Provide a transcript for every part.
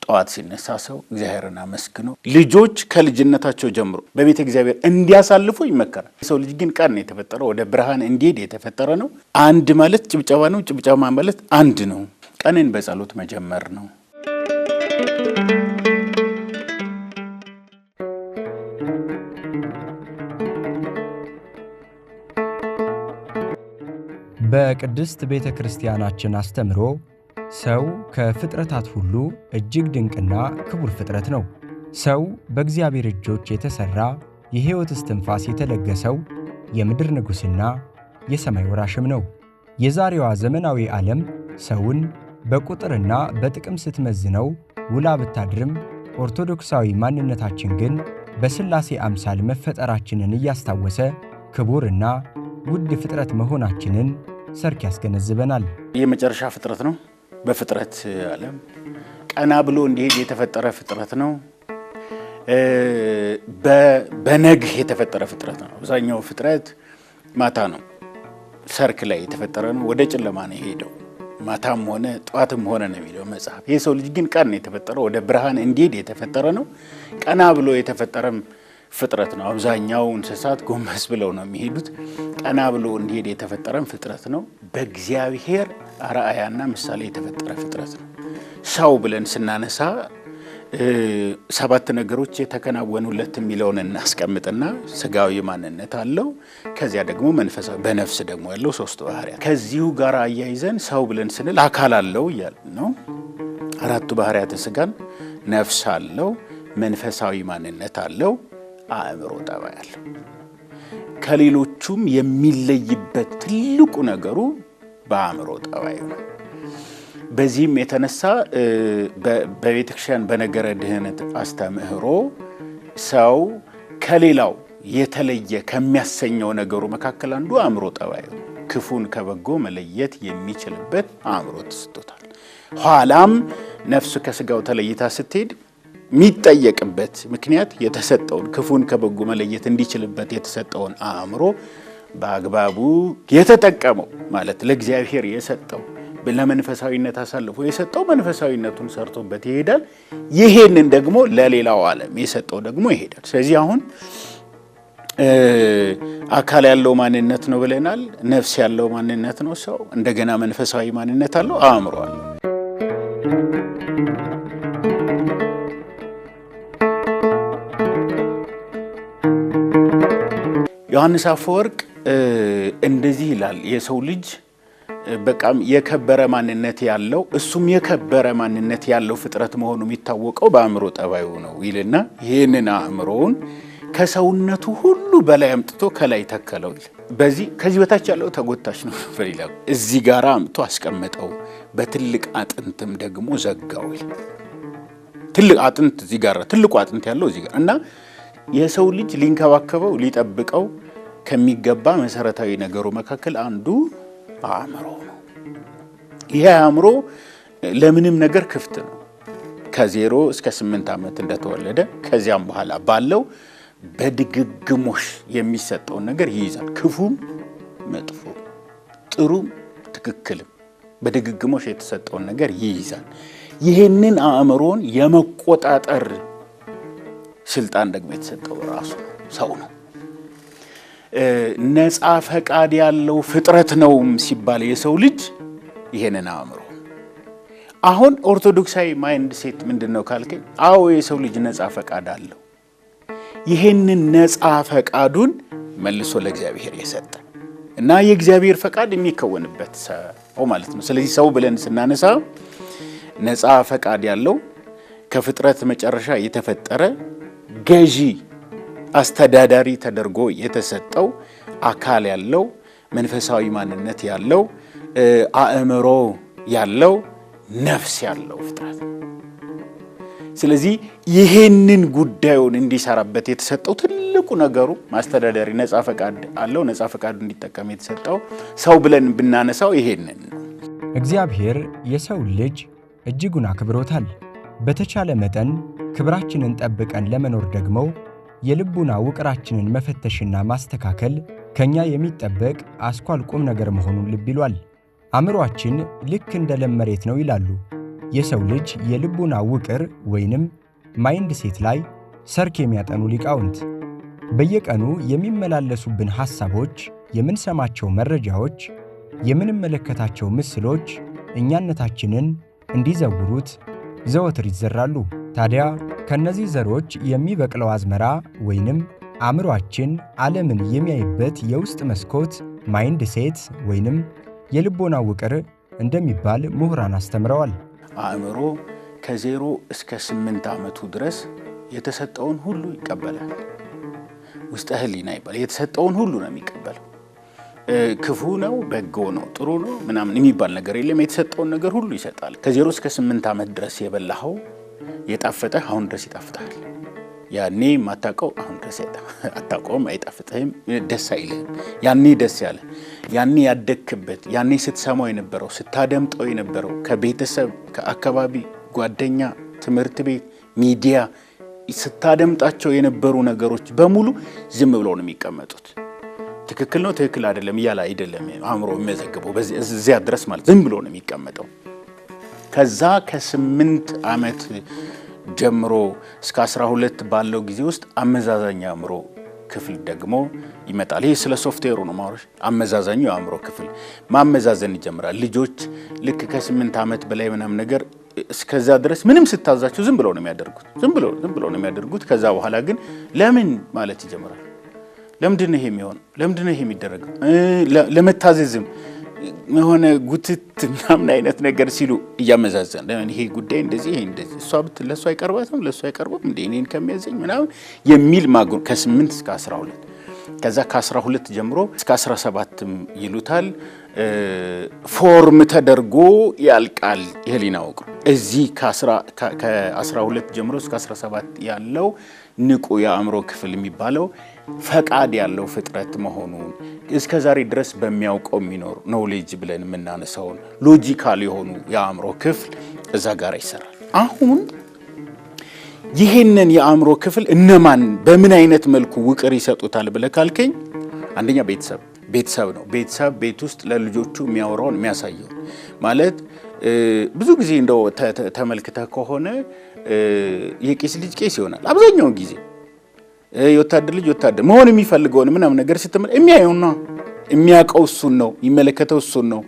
ጠዋት ሲነሳ ሰው እግዚአብሔርን አመስግኖ ልጆች ከልጅነታቸው ጀምሮ በቤተ እግዚአብሔር እንዲያሳልፉ ይመከራል። የሰው ልጅ ግን ቀን የተፈጠረው ወደ ብርሃን እንዲሄድ የተፈጠረ ነው። አንድ ማለት ጭብጨባ ነው። ጭብጨባ ማለት አንድ ነው። ቀንን በጸሎት መጀመር ነው። በቅድስት ቤተ ክርስቲያናችን አስተምሮ ሰው ከፍጥረታት ሁሉ እጅግ ድንቅና ክቡር ፍጥረት ነው። ሰው በእግዚአብሔር እጆች የተሰራ የሕይወት እስትንፋስ የተለገሰው የምድር ንጉሥና የሰማይ ወራሽም ነው። የዛሬዋ ዘመናዊ ዓለም ሰውን በቁጥርና በጥቅም ስትመዝነው ውላ ብታድርም ኦርቶዶክሳዊ ማንነታችን ግን በሥላሴ አምሳል መፈጠራችንን እያስታወሰ ክቡርና ውድ ፍጥረት መሆናችንን ሰርክ ያስገነዝበናል። የመጨረሻ ፍጥረት ነው። በፍጥረት ዓለም ቀና ብሎ እንዲሄድ የተፈጠረ ፍጥረት ነው። በነግህ የተፈጠረ ፍጥረት ነው። አብዛኛው ፍጥረት ማታ ነው፣ ሰርክ ላይ የተፈጠረ ነው። ወደ ጨለማ ነው የሄደው። ማታም ሆነ ጠዋትም ሆነ ነው የሚለው መጽሐፍ። የሰው ልጅ ግን ቀን የተፈጠረው ወደ ብርሃን እንዲሄድ የተፈጠረ ነው። ቀና ብሎ የተፈጠረም ፍጥረት ነው። አብዛኛው እንስሳት ጎንበስ ብለው ነው የሚሄዱት። ቀና ብሎ እንዲሄድ የተፈጠረም ፍጥረት ነው። በእግዚአብሔር አርአያና ምሳሌ የተፈጠረ ፍጥረት ነው። ሰው ብለን ስናነሳ 7 ነገሮች የተከናወኑለት የሚለውን እናስቀምጥና ስጋዊ ማንነት አለው። ከዚያ ደግሞ መንፈሳዊ በነፍስ ደግሞ ያለው 3 ባህሪያት። ከዚሁ ጋር አያይዘን ሰው ብለን ስንል አካል አለው እያልን ነው። 4 ባህሪያተ ስጋን፣ ነፍስ አለው፣ መንፈሳዊ ማንነት አለው፣ አእምሮ ጠባይ አለው። ከሌሎቹም የሚለይበት ትልቁ ነገሩ በአእምሮ ጠባይ ነው። በዚህም የተነሳ በቤተክርስቲያን በነገረ ድህነት አስተምህሮ ሰው ከሌላው የተለየ ከሚያሰኘው ነገሩ መካከል አንዱ አእምሮ ጠባይ ነው። ክፉን ከበጎ መለየት የሚችልበት አእምሮ ተሰጥቶታል። ኋላም ነፍሱ ከስጋው ተለይታ ስትሄድ የሚጠየቅበት ምክንያት የተሰጠውን ክፉን ከበጎ መለየት እንዲችልበት የተሰጠውን አእምሮ በአግባቡ የተጠቀመው ማለት ለእግዚአብሔር የሰጠው ለመንፈሳዊነት አሳልፎ የሰጠው መንፈሳዊነቱን ሰርቶበት ይሄዳል። ይሄንን ደግሞ ለሌላው ዓለም የሰጠው ደግሞ ይሄዳል። ስለዚህ አሁን አካል ያለው ማንነት ነው ብለናል። ነፍስ ያለው ማንነት ነው ሰው። እንደገና መንፈሳዊ ማንነት አለው፣ አእምሮ አለው። ዮሐንስ አፈወርቅ እንደዚህ ይላል። የሰው ልጅ በቃም የከበረ ማንነት ያለው እሱም የከበረ ማንነት ያለው ፍጥረት መሆኑ የሚታወቀው በአእምሮ ጠባዩ ነው ይልና ይህንን አእምሮውን ከሰውነቱ ሁሉ በላይ አምጥቶ ከላይ ተከለው ይላል። ከዚህ በታች ያለው ተጎታች ነው ይላል። እዚህ ጋር አምጥቶ አስቀመጠው፣ በትልቅ አጥንትም ደግሞ ዘጋው ይላል። ትልቅ አጥንት እዚህ ጋር፣ ትልቁ አጥንት ያለው እዚህ ጋር እና የሰው ልጅ ሊንከባከበው ሊጠብቀው ከሚገባ መሰረታዊ ነገሩ መካከል አንዱ አእምሮ ነው። ይሄ አእምሮ ለምንም ነገር ክፍት ነው። ከ0 እስከ 8 ዓመት እንደተወለደ ከዚያም በኋላ ባለው በድግግሞሽ የሚሰጠውን ነገር ይይዛል። ክፉም መጥፎ፣ ጥሩም ትክክልም በድግግሞሽ የተሰጠውን ነገር ይይዛል። ይህንን አእምሮን የመቆጣጠር ስልጣን ደግሞ የተሰጠው ራሱ ሰው ነው። ነፃ ፈቃድ ያለው ፍጥረት ነው ሲባል የሰው ልጅ ይሄንን አእምሮ አሁን ኦርቶዶክሳዊ ማይንድ ሴት ምንድነው ካልከኝ፣ አዎ የሰው ልጅ ነፃ ፈቃድ አለው። ይሄንን ነፃ ፈቃዱን መልሶ ለእግዚአብሔር የሰጠ እና የእግዚአብሔር ፈቃድ የሚከወንበት ሰው ማለት ነው። ስለዚህ ሰው ብለን ስናነሳ ነፃ ፈቃድ ያለው ከፍጥረት መጨረሻ የተፈጠረ ገዢ አስተዳዳሪ ተደርጎ የተሰጠው አካል ያለው መንፈሳዊ ማንነት ያለው አእምሮ ያለው ነፍስ ያለው ፍጥረት። ስለዚህ ይሄንን ጉዳዩን እንዲሰራበት የተሰጠው ትልቁ ነገሩ ማስተዳዳሪ ነፃ ፈቃድ አለው። ነፃ ፈቃድ እንዲጠቀም የተሰጠው ሰው ብለን ብናነሳው ይሄንን ነው። እግዚአብሔር የሰው ልጅ እጅጉን አክብሮታል። በተቻለ መጠን ክብራችንን ጠብቀን ለመኖር ደግሞ የልቡና ውቅራችንን መፈተሽና ማስተካከል ከኛ የሚጠበቅ አስኳል ቁም ነገር መሆኑን ልብ ይሏል። አእምሮአችን ልክ እንደ ለም መሬት ነው ይላሉ የሰው ልጅ የልቡና ውቅር ወይንም ማይንድ ሴት ላይ ሰርክ የሚያጠኑ ሊቃውንት በየቀኑ የሚመላለሱብን ሐሳቦች፣ የምንሰማቸው መረጃዎች፣ የምንመለከታቸው ምስሎች እኛነታችንን እንዲዘውሩት ዘወትር ይዘራሉ። ታዲያ ከነዚህ ዘሮች የሚበቅለው አዝመራ ወይንም አእምሮአችን ዓለምን የሚያይበት የውስጥ መስኮት ማይንድ ሴት ወይንም የልቦና ውቅር እንደሚባል ምሁራን አስተምረዋል። አእምሮ ከ0 እስከ 8 ዓመቱ ድረስ የተሰጠውን ሁሉ ይቀበላል። ውስጠ ህሊና ይባላል። የተሰጠውን ሁሉ ነው የሚቀበለው። ክፉ ነው፣ በጎ ነው፣ ጥሩ ነው ምናምን የሚባል ነገር የለም። የተሰጠውን ነገር ሁሉ ይሰጣል። ከ0 እስከ 8 ዓመት ድረስ የበላኸው የጣፈጠህ አሁን ድረስ ይጣፍጣል። ያኔ የማታውቀው አሁን ድረስ አታውቀውም፣ አይጣፍጥህም፣ ደስ አይልህም። ያኔ ደስ ያለ ያኔ ያደግክበት ያኔ ስትሰማው የነበረው ስታደምጠው የነበረው ከቤተሰብ ከአካባቢ ጓደኛ፣ ትምህርት ቤት፣ ሚዲያ ስታደምጣቸው የነበሩ ነገሮች በሙሉ ዝም ብለው ነው የሚቀመጡት። ትክክል ነው ትክክል አይደለም እያለ አይደለም አእምሮ የሚመዘግበው እዚያ ድረስ ማለት ዝም ብሎ ነው የሚቀመጠው። ከዛ ከ8 ዓመት ጀምሮ እስከ 12 ባለው ጊዜ ውስጥ አመዛዛኝ አእምሮ ክፍል ደግሞ ይመጣል። ይሄ ስለ ሶፍትዌሩ ነው ማውራሽ። አመዛዛኙ የአእምሮ ክፍል ማመዛዘን ይጀምራል። ልጆች ልክ ከ8 ዓመት በላይ ምናምን ነገር እስከዛ ድረስ ምንም ስታዛቸው ዝም ብለው ነው የሚያደርጉት። ዝም ብለው ነው የሚያደርጉት። ከዛ በኋላ ግን ለምን ማለት ይጀምራል። ለምንድን ነው ይሄ የሚሆነው? ለምንድን ነው ይሄ የሚደረገው? ለመታዘዝም የሆነ ጉትት ምናምን አይነት ነገር ሲሉ እያመዛዘን ለምን ይሄ ጉዳይ እንደዚህ ይሄ እንደዚህ እሷ ብትል ለእሷ አይቀርባትም ለእሷ አይቀርብም እንደ እኔን ከሚያዘኝ ምናምን የሚል ማጉን ከ8 እስከ 12 ከዛ ከ12 ጀምሮ እስከ 17 ይሉታል። ፎርም ተደርጎ ያልቃል የህሊና ውቅር። እዚህ ከ12 ጀምሮ እስከ 17 ያለው ንቁ የአእምሮ ክፍል የሚባለው ፈቃድ ያለው ፍጥረት መሆኑን እስከ ዛሬ ድረስ በሚያውቀው የሚኖር ኖሌጅ ብለን የምናነሳውን ሎጂካል የሆኑ የአእምሮ ክፍል እዛ ጋር ይሰራል። አሁን ይህንን የአእምሮ ክፍል እነማን በምን አይነት መልኩ ውቅር ይሰጡታል ብለህ ካልከኝ፣ አንደኛ ቤተሰብ ነው። ቤተሰብ ቤት ውስጥ ለልጆቹ የሚያወራውን የሚያሳየው ማለት ብዙ ጊዜ እንደው ተመልክተህ ከሆነ የቄስ ልጅ ቄስ ይሆናል አብዛኛውን ጊዜ። የወታደር ልጅ ወታደር መሆን የሚፈልገውን ምናምን ነገር ስትመለ የሚያየውና የሚያውቀው እሱን ነው፣ የሚመለከተው እሱን ነው።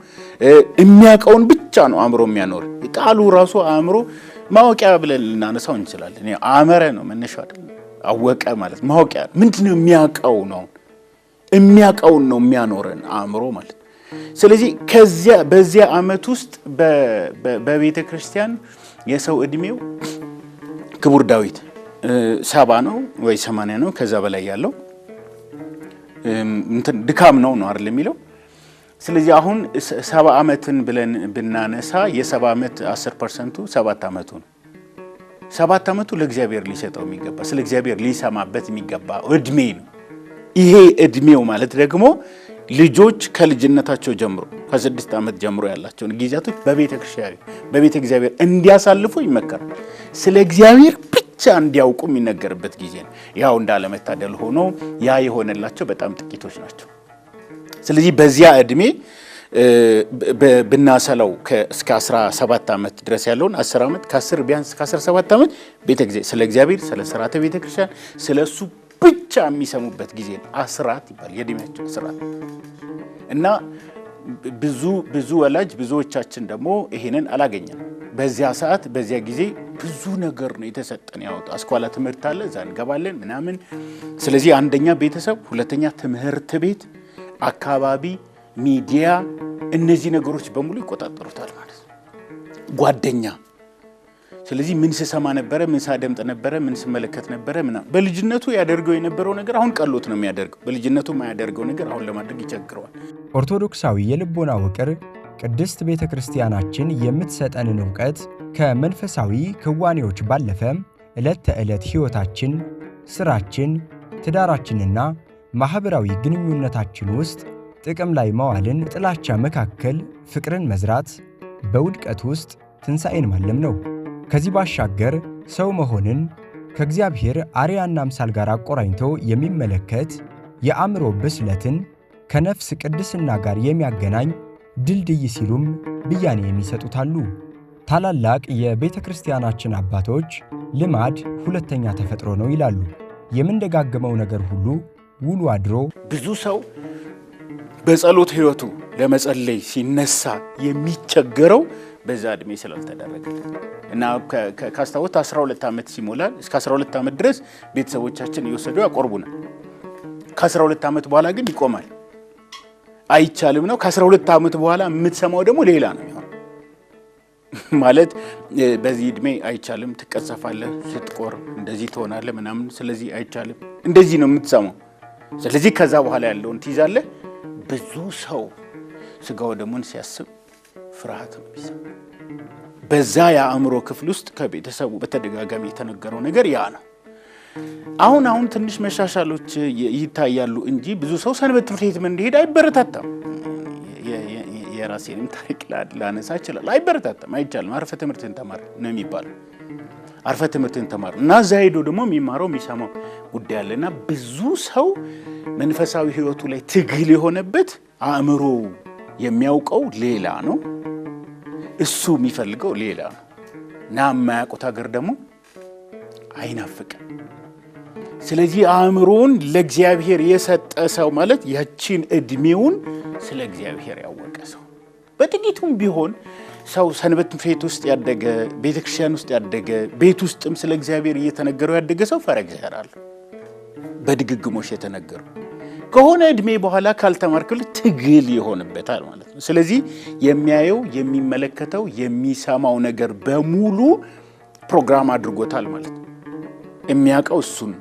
የሚያውቀውን ብቻ ነው አእምሮ የሚያኖር። ቃሉ ራሱ አእምሮ ማወቂያ ብለን ልናነሳው እንችላለን። አእመረ ነው መነሻው አይደል? አወቀ ማለት ማወቂያ ምንድነው? የሚያውቀው ነው፣ የሚያውቀውን ነው የሚያኖረን አእምሮ ማለት። ስለዚህ በዚያ ዓመት ውስጥ በቤተ ክርስቲያን የሰው እድሜው ክቡር ዳዊት 70 ነው ወይ 80 ነው ከዛ በላይ ያለው እንትን ድካም ነው አይደል የሚለው። ስለዚህ አሁን 70 ዓመትን ብለን ብናነሳ የ70 ዓመት 10% 7 ዓመቱ ነው። 7 ዓመቱ ለእግዚአብሔር ሊሰጠው የሚገባ ስለ እግዚአብሔር ሊሰማበት የሚገባ እድሜ ነው። ይሄ እድሜው ማለት ደግሞ ልጆች ከልጅነታቸው ጀምሮ ከ6 ዓመት ጀምሮ ያላቸውን ጊዜያቶች በቤተ እግዚአብሔር እንዲያሳልፉ ይመከራል። ስለ እግዚአብሔር ብቻ እንዲያውቁ የሚነገርበት ጊዜ ነው። ያው እንዳለመታደል ሆኖ ያ የሆነላቸው በጣም ጥቂቶች ናቸው። ስለዚህ በዚያ እድሜ ብናሰለው እስከ 17 ዓመት ድረስ ያለውን 10 ዓመት ከ10 ቢያንስ ከ17 ዓመት ስለ እግዚአብሔር ስለ ሥርዓተ ቤተ ክርስቲያን ስለ እሱ ብቻ የሚሰሙበት ጊዜ ነው። አስራት ይባል የእድሜያቸው አስራት እና ብዙ ወላጅ ብዙዎቻችን ደግሞ ይሄንን አላገኘንም። በዚያ ሰዓት በዚያ ጊዜ ብዙ ነገር ነው የተሰጠን። ያወጣ አስኳላ ትምህርት አለ፣ እዛ እንገባለን ምናምን። ስለዚህ አንደኛ ቤተሰብ፣ ሁለተኛ ትምህርት ቤት፣ አካባቢ፣ ሚዲያ፣ እነዚህ ነገሮች በሙሉ ይቆጣጠሩታል ማለት ነው። ጓደኛ። ስለዚህ ምን ስሰማ ነበረ፣ ምን ሳደምጥ ነበረ፣ ምን ስመለከት ነበረ ምናምን። በልጅነቱ ያደርገው የነበረው ነገር አሁን ቀሎት ነው የሚያደርገው። በልጅነቱ የማያደርገው ነገር አሁን ለማድረግ ይቸግረዋል። ኦርቶዶክሳዊ የልቦና ውቅር ቅድስት ቤተ ክርስቲያናችን የምትሰጠንን ዕውቀት ከመንፈሳዊ ክዋኔዎች ባለፈ ዕለት ተዕለት ሕይወታችን፣ ሥራችን፣ ትዳራችንና ማኅበራዊ ግንኙነታችን ውስጥ ጥቅም ላይ ማዋልን፣ ጥላቻ መካከል ፍቅርን መዝራት፣ በውድቀት ውስጥ ትንሣኤን ማለም ነው። ከዚህ ባሻገር ሰው መሆንን ከእግዚአብሔር አርአያና አምሳል ጋር አቆራኝቶ የሚመለከት የአእምሮ ብስለትን ከነፍስ ቅድስና ጋር የሚያገናኝ ድልድይ ሲሉም ብያኔ የሚሰጡታሉ። ታላላቅ የቤተ ክርስቲያናችን አባቶች ልማድ ሁለተኛ ተፈጥሮ ነው ይላሉ። የምንደጋገመው ነገር ሁሉ ውሎ አድሮ ብዙ ሰው በጸሎት ህይወቱ ለመጸለይ ሲነሳ የሚቸገረው በዛ እድሜ ስላልተደረገለት እና ካስታወት 12 ዓመት ሲሞላል እስከ 12 ዓመት ድረስ ቤተሰቦቻችን እየወሰዱ ያቆርቡናል። ከ12 ዓመት በኋላ ግን ይቆማል። አይቻልም ነው። ከ12 ዓመት በኋላ የምትሰማው ደግሞ ሌላ ነው የሚሆነው። ማለት በዚህ እድሜ አይቻልም፣ ትቀጸፋለህ፣ ስትቆርብ እንደዚህ ትሆናለህ ምናምን፣ ስለዚህ አይቻልም እንደዚህ ነው የምትሰማው። ስለዚህ ከዛ በኋላ ያለውን ትይዛለህ። ብዙ ሰው ስጋው ደሙን ሲያስብ ፍርሃት ነው የሚሰማው። በዛ የአእምሮ ክፍል ውስጥ ከቤተሰቡ በተደጋጋሚ የተነገረው ነገር ያ ነው። አሁን ትንሽ መሻሻሎች ይታያሉ እንጂ ብዙ ሰው ሰንበት ትምህርት ቤት እንዲሄድ አይበረታታም። የራሴንም ታሪክ ላነሳ ይችላል። አይበረታታም፣ አይቻልም። አርፈ ትምህርትን ተማር ነው የሚባለው። አርፈ ትምህርትን ተማር እና እዛ ሄዶ ደግሞ የሚማረው የሚሰማው ጉዳይ አለና ብዙ ሰው መንፈሳዊ ህይወቱ ላይ ትግል የሆነበት አእምሮ የሚያውቀው ሌላ ነው፣ እሱ የሚፈልገው ሌላ ነው እና የማያውቁት ሀገር ደግሞ አይናፍቅም። ስለዚህ አእምሮን ለእግዚአብሔር የሰጠ ሰው ማለት ያቺን እድሜውን ስለ እግዚአብሔር ያወቀ ሰው። በጥቂቱም ቢሆን ሰው ሰንበት ትምህርት ቤት ውስጥ ያደገ፣ ቤተክርስቲያን ውስጥ ያደገ፣ ቤት ውስጥም ስለ እግዚአብሔር እየተነገረው ያደገ ሰው ፈረ እግዚአብሔር አለ። በድግግሞሽ የተነገሩ ከሆነ እድሜ በኋላ ካልተማርክል ትግል ይሆንበታል ማለት ነው። ስለዚህ የሚያየው፣ የሚመለከተው፣ የሚሰማው ነገር በሙሉ ፕሮግራም አድርጎታል ማለት ነው። የሚያውቀው እሱን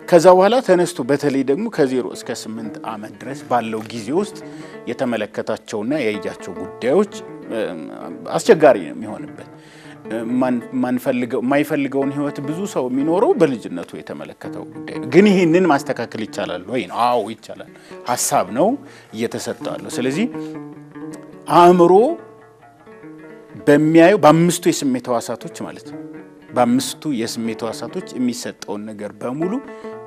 ከዛ በኋላ ተነስቶ በተለይ ደግሞ ከ0 እስከ 8 ዓመት ድረስ ባለው ጊዜ ውስጥ የተመለከታቸውና ያያቸው ጉዳዮች አስቸጋሪ ነው የሚሆንበት። የማይፈልገውን ህይወት ብዙ ሰው የሚኖረው በልጅነቱ የተመለከተው ጉዳይ ነው። ግን ይህንን ማስተካከል ይቻላል ወይ ነው? አዎ ይቻላል። ሐሳብ ነው እየተሰጠው። ስለዚህ አእምሮ በሚያየው በአምስቱ የስሜት ሕዋሳቶች ማለት ነው፣ በአምስቱ የስሜት ሕዋሳቶች የሚሰጠውን ነገር በሙሉ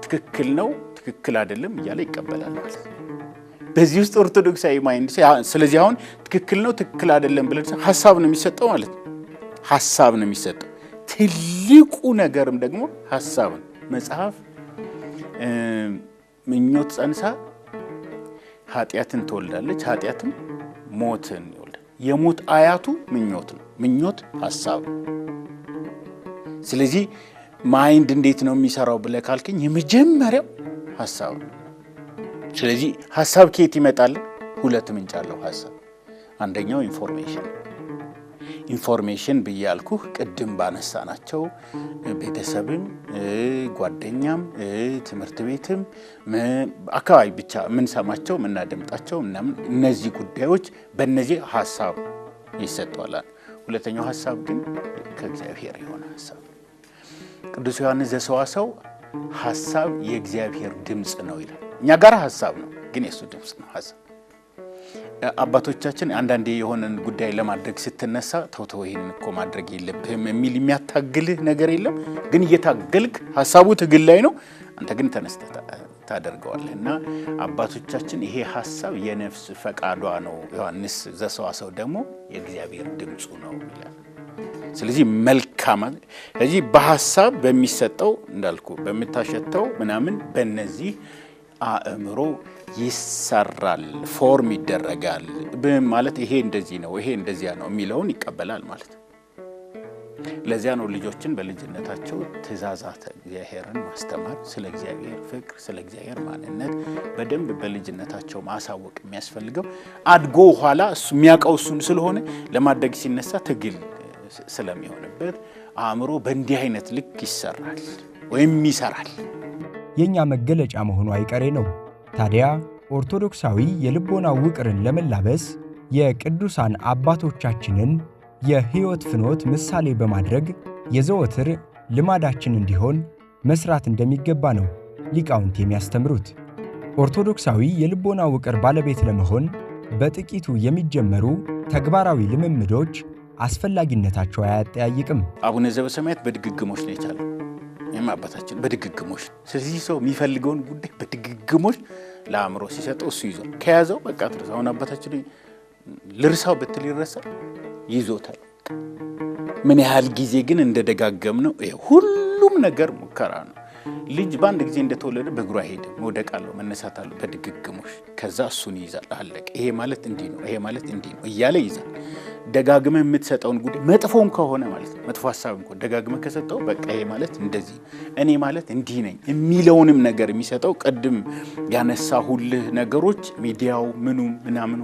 ትክክል ነው፣ ትክክል አይደለም እያለ ይቀበላል ማለት ነው። በዚህ ውስጥ ኦርቶዶክሳዊ ማይንድ ስለዚህ አሁን ትክክል ነው ትክክል አይደለም ብለን ሐሳብ ነው የሚሰጠው ማለት ነው። ሐሳብ ነው የሚሰጠው። ትልቁ ነገርም ደግሞ ሐሳብ ነው። መጽሐፍ ምኞት ጸንሳ ኃጢአትን ትወልዳለች፣ ኃጢአትም ሞትን ይወልዳል። የሞት አያቱ ምኞት ነው። ምኞት ሐሳብ ነው። ስለዚህ ማይንድ እንዴት ነው የሚሰራው ብለህ ካልከኝ የመጀመሪያው ሐሳብ ነው። ስለዚህ ሐሳብ ከየት ይመጣል? ሁለት ምንጭ አለው ሐሳብ። አንደኛው ኢንፎርሜሽን ብያልኩህ ቅድም ባነሳናቸው ቤተሰብም፣ ጓደኛም፣ ትምህርት ቤትም አካባቢ ብቻ የምንሰማቸው የምናደምጣቸው እነዚህ ጉዳዮች በእነዚህ ሐሳብ ይሰጠዋል። ሁለተኛው ሐሳብ ግን ከእግዚአብሔር የሆነ ሐሳብ። ቅዱስ ዮሐንስ ዘሰዋስው ሐሳብ የእግዚአብሔር ድምፅ ነው ይላል። እኛ ጋር ሐሳብ ነው ግን የሱ ድምፅ ነው ሐሳብ። አባቶቻችን አንዳንዴ የሆነን ጉዳይ ለማድረግ ስትነሳ ተው ይሄን እኮ ማድረግ የለብህም የሚል የሚያታግልህ ነገር የለም። ግን እየታገልክ ሐሳቡ ትግል ላይ ነው፣ አንተ ግን ተነስተህ ታደርገዋለህ። እና አባቶቻችን ይሄ ሐሳብ የነፍስ ፈቃዷ ነው። ዮሐንስ ዘሰዋስው ደግሞ የእግዚአብሔር ድምፁ ነው ይላል። ስለዚህ መልካም ስለዚህ በሐሳብ በሚሰጠው እንዳልኩ በምታሸተው ምናምን በእነዚህ አእምሮ ይሰራል፣ ፎርም ይደረጋል ማለት ይሄ እንደዚህ ነው ይሄ እንደዚያ ነው የሚለውን ይቀበላል ማለት ነው። ለዚያ ነው ልጆችን በልጅነታቸው ትእዛዛተ እግዚአብሔርን ማስተማር፣ ስለ እግዚአብሔር ፍቅር፣ ስለ እግዚአብሔር ማንነት በደንብ በልጅነታቸው ማሳወቅ የሚያስፈልገው። አድጎ ኋላ እሱ የሚያውቀው እሱን ስለሆነ ለማድረግ ሲነሳ ትግል ስለሚሆንበት አእምሮ በእንዲህ አይነት ልክ ይሰራል ወይም ይሰራል። የኛ መገለጫ መሆኑ አይቀሬ ነው። ታዲያ ኦርቶዶክሳዊ የልቦና ውቅርን ለመላበስ የቅዱሳን አባቶቻችንን የሕይወት ፍኖት ምሳሌ በማድረግ የዘወትር ልማዳችን እንዲሆን መስራት እንደሚገባ ነው ሊቃውንት የሚያስተምሩት። ኦርቶዶክሳዊ የልቦና ውቅር ባለቤት ለመሆን በጥቂቱ የሚጀመሩ ተግባራዊ ልምምዶች አስፈላጊነታቸው አያጠያይቅም። አቡነ ዘበሰማያት በድግግሞሽ ነው የቻለው። ይህም አባታችን በድግግሞሽ። ስለዚህ ሰው የሚፈልገውን ጉዳይ በድግግሞሽ ለአእምሮ ሲሰጠው እሱ ይዞ ከያዘው በቃ ትርሳውን አባታችን ልርሳው ብትል ይረሳል፣ ይዞታል። ምን ያህል ጊዜ ግን እንደደጋገምነው ሁሉም ነገር ሙከራ ነው። ልጅ በአንድ ጊዜ እንደተወለደ በእግሩ አይሄድም። መውደቅ አለው፣ መነሳት አለው፣ በድግግሞሽ ከዛ እሱን ይይዛል። አለቀ። ይሄ ማለት እንዲህ ነው፣ ይሄ ማለት እንዲህ ነው እያለ ይይዛል። ደጋግመህ የምትሰጠውን ጉዳይ መጥፎም ከሆነ ማለት ነው፣ መጥፎ ሐሳብ እንኳን ደጋግመህ ከሰጠው በቃ ይሄ ማለት እንደዚህ፣ እኔ ማለት እንዲህ ነኝ የሚለውንም ነገር የሚሰጠው ቅድም ያነሳሁልህ ነገሮች ሚዲያው፣ ምኑም ምናምኑ፣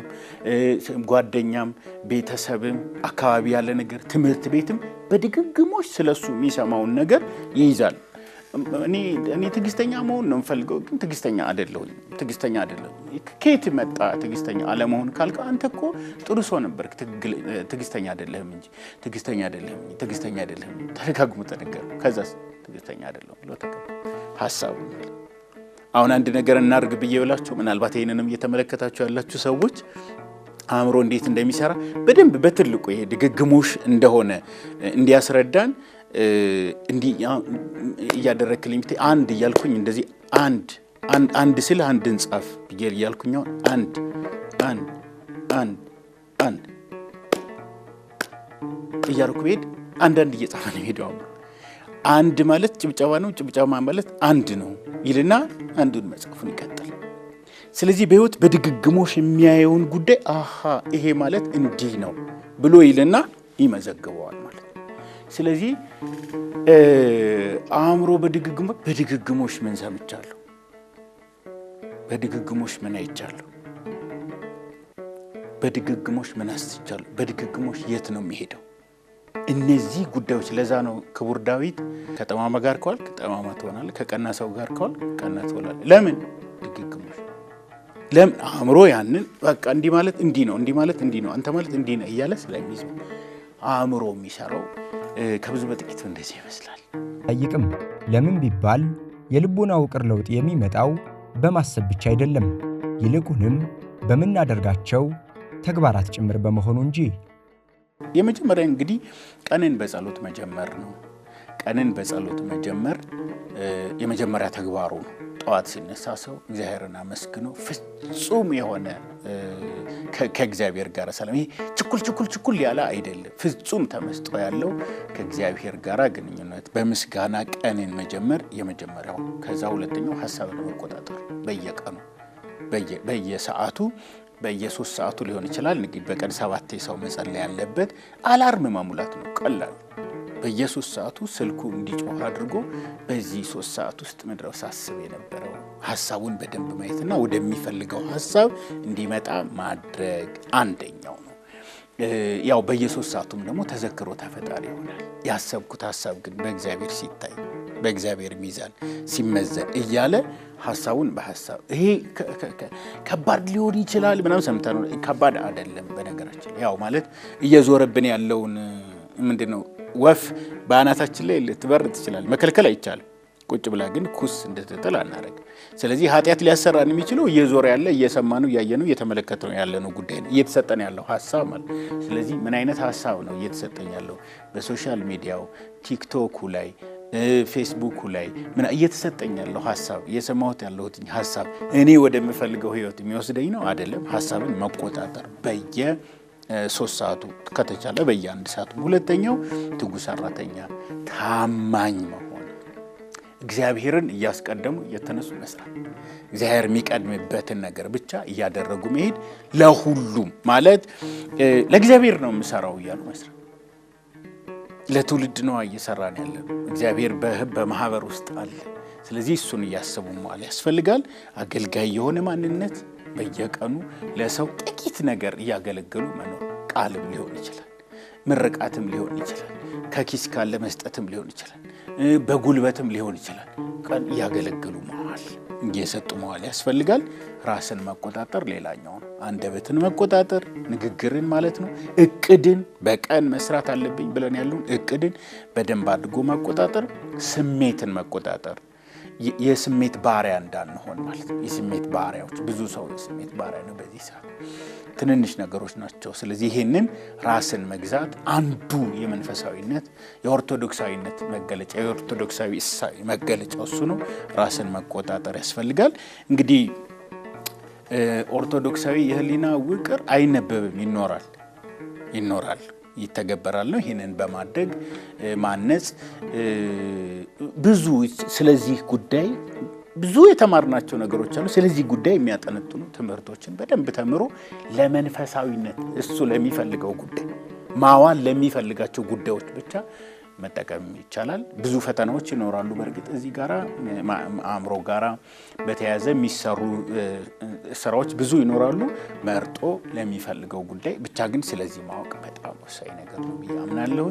ጓደኛም፣ ቤተሰብም፣ አካባቢ ያለ ነገር፣ ትምህርት ቤትም በድግግሞሽ ስለሱ የሚሰማውን ነገር ይይዛል። እኔ ትዕግስተኛ መሆን ነው የምፈልገው፣ ግን ትዕግስተኛ አይደለሁኝ። ከየት መጣ ትዕግስተኛ አለመሆን ካልከ አንተ እኮ ጥሩ ሰው ነበርክ፣ ትዕግስተኛ አይደለህም እንጂ ትዕግስተኛ አይደለህም ተደጋግሞ ተነገረ። ከዛስ ትዕግስተኛ አይደለሁም ብሎ ሐሳቡ። አሁን አንድ ነገር እናርግ ብዬ ብላችሁ ምናልባት ይሄንንም እየተመለከታችሁ ያላችሁ ሰዎች አእምሮ እንዴት እንደሚሰራ በደንብ በትልቁ ይሄ ድግግሞሽ እንደሆነ እንዲያስረዳን እንዲህ እያደረክልኝ አንድ እያልኩኝ እንደዚህ አንድ ስለ አንድን ጻፍ ብዬ እያልኩኝ አንድ እያልኩ ቤት አንዳንድ እየጻፈ ነው ሄደው። አንድ ማለት ጭብጨባ ነው፣ ጭብጨባ ማለት አንድ ነው ይልና አንዱን መጻፉን ይቀጥላል። ስለዚህ በህይወት በድግግሞሽ የሚያየውን ጉዳይ ይሄ ማለት እንዲህ ነው ብሎ ይልና ይመዘግበዋል ማለት ነው። ስለዚህ አእምሮ በድግግሞሽ ምን ሰምቻለሁ፣ በድግግሞሽ ምን አይቻለሁ፣ በድግግሞሽ ምን አስቻለሁ፣ በድግግሞሽ የት ነው የሚሄደው? እነዚህ ጉዳዮች ለዛ ነው ክቡር ዳዊት ከጠማማ ጋር ከዋልክ ጠማማ ትሆናለህ፣ ከቀና ሰው ጋር ከዋልክ ቀና ትሆናለህ። ለምን? ድግግሞሽ። ለምን? አእምሮ ያንን በቃ እንዲህ ማለት እንዲህ ነው፣ እንዲህ ማለት እንዲህ ነው፣ አንተ ማለት እንዲህ ነው እያለ ስለሚይዝ አእምሮ የሚሰራው ከብዙ በጥቂቱ እንደዚህ ይመስላል። ጠይቅም ለምን ቢባል የልቦና ውቅር ለውጥ የሚመጣው በማሰብ ብቻ አይደለም፣ ይልቁንም በምናደርጋቸው ተግባራት ጭምር በመሆኑ እንጂ። የመጀመሪያ እንግዲህ ቀንን በጸሎት መጀመር ነው። ቀንን በጸሎት መጀመር የመጀመሪያ ተግባሩ ነው። ጠዋት ሲነሳ ሰው እግዚአብሔርን አመስግኖ ፍጹም የሆነ ከእግዚአብሔር ጋር ሰላም፣ ይሄ ችኩል ያለ አይደለም፣ ፍጹም ተመስጦ ያለው ከእግዚአብሔር ጋር ግንኙነት በምስጋና ቀንን መጀመር የመጀመሪያው። ከዛ ሁለተኛው ሐሳብን መቆጣጠር፣ በየቀኑ በየሰዓቱ በየ3 ሰዓቱ ሊሆን ይችላል። እንግዲህ በቀን 7 ሰው መጸለይ ያለበት አላርም መሙላት ነው። ቀላል በየ3 ሰዓቱ ስልኩ እንዲጮህ አድርጎ በዚህ 3 ሰዓት ውስጥ ምድረው ሳስብ የነበረው ሐሳቡን በደንብ ማየትና ወደሚፈልገው ሐሳብ እንዲመጣ ማድረግ አንደኛው ነው። ያው በየ3 ሰዓቱም ደግሞ ተዘክሮ ተፈጣሪ ይሆናል። ያሰብኩት ሐሳብ ግን በእግዚአብሔር ሲታይ፣ በእግዚአብሔር ሚዛን ሲመዘን እያለ ሐሳቡን በሐሳብ ይሄ ከባድ ሊሆን ይችላል ምናምን ሰምተን ነው። ከባድ አይደለም በነገራችን። ያው ማለት እየዞረብን ያለውን ምንድነው ወፍ በአናታችን ላይ ልትበር ትችላል፣ መከልከል አይቻልም። ቁጭ ብላ ግን ኩስ እንደተጠል አናረግ። ስለዚህ ኃጢአት ሊያሰራን የሚችለው እየዞረ ያለ እየሰማነው ያየነው እየተመለከተነው ያለነው ጉዳይ ነው፣ እየተሰጠን ያለው ሐሳብ ማለት። ስለዚህ ምን አይነት ሐሳብ ነው እየተሰጠኝ ያለው? በሶሻል ሚዲያው ቲክቶኩ ላይ ፌስቡክ ላይ ምን እየተሰጠኝ ያለው ሐሳብ፣ እየሰማሁት ያለሁት ሐሳብ እኔ ወደምፈልገው ህይወት የሚወስደኝ ነው አይደለም? ሐሳብን መቆጣጠር በየ3 ሰዓቱ ከተቻለ በየ1 ሰዓቱ። ሁለተኛው ትጉ ሰራተኛ፣ ታማኝ መሆን፣ እግዚአብሔርን እያስቀደሙ እየተነሱ መስራት፣ እግዚአብሔር የሚቀድምበትን ነገር ብቻ እያደረጉ መሄድ። ለሁሉም ማለት ለእግዚአብሔር ነው የምሰራው እያሉ መስራት። ለትውልድ ነው እየሰራን ያለን። እግዚአብሔር በማህበር ውስጥ አለ። ስለዚህ እሱን እያሰቡ መዋል ያስፈልጋል። አገልጋይ የሆነ ማንነት በየቀኑ ለሰው ጥቂት ነገር እያገለገሉ መኖር። ቃልም ሊሆን ይችላል፣ ምርቃትም ሊሆን ይችላል፣ ከኪስ ካለ መስጠትም ሊሆን ይችላል፣ በጉልበትም ሊሆን ይችላል። ቀን እያገለገሉ መዋል፣ እየሰጡ መዋል ያስፈልጋል። ራስን መቆጣጠር ሌላኛው ነው። አንደበትን መቆጣጠር፣ ንግግርን ማለት ነው። እቅድን በቀን መስራት አለብኝ ብለን ያለውን እቅድን በደንብ አድርጎ መቆጣጠር፣ ስሜትን መቆጣጠር፣ የስሜት ባሪያ እንዳንሆን ማለት ነው። የስሜት ባሪያዎች ብዙ ሰው የስሜት ባሪያ ነው በዚህ ሰዓት። ትንንሽ ነገሮች ናቸው። ስለዚህ ይሄንን ራስን መግዛት አንዱ የመንፈሳዊነት የኦርቶዶክሳዊነት መገለጫ፣ የኦርቶዶክሳዊ እሳቤ መገለጫ እሱ ነው። ራስን መቆጣጠር ያስፈልጋል። እንግዲህ ኦርቶዶክሳዊ የህሊና ውቅር አይነበብም፣ ይኖራል። ይተገበራል ነው። ይሄንን በማድረግ ማነጽ ብዙ ስለዚህ ጉዳይ ብዙ የተማርናቸው ነገሮች አሉ። ስለዚህ ጉዳይ የሚያጠነጥኑ ትምህርቶችን በደንብ ተምሮ ለመንፈሳዊነት እሱ ለሚፈልገው ጉዳይ ማዋል ለሚፈልጋቸው ጉዳዮች ብቻ መጠቀም ይቻላል። ብዙ ፈተናዎች ይኖራሉ። በርግጥ እዚህ ጋራ አእምሮ ጋራ በተያያዘ የሚሰሩ ስራዎች ብዙ ይኖራሉ። መርጦ ለሚፈልገው ጉዳይ ብቻ ግን ስለዚህ ማወቅ በጣም ወሳኝ ነገር ነው ብዬ አምናለሁ።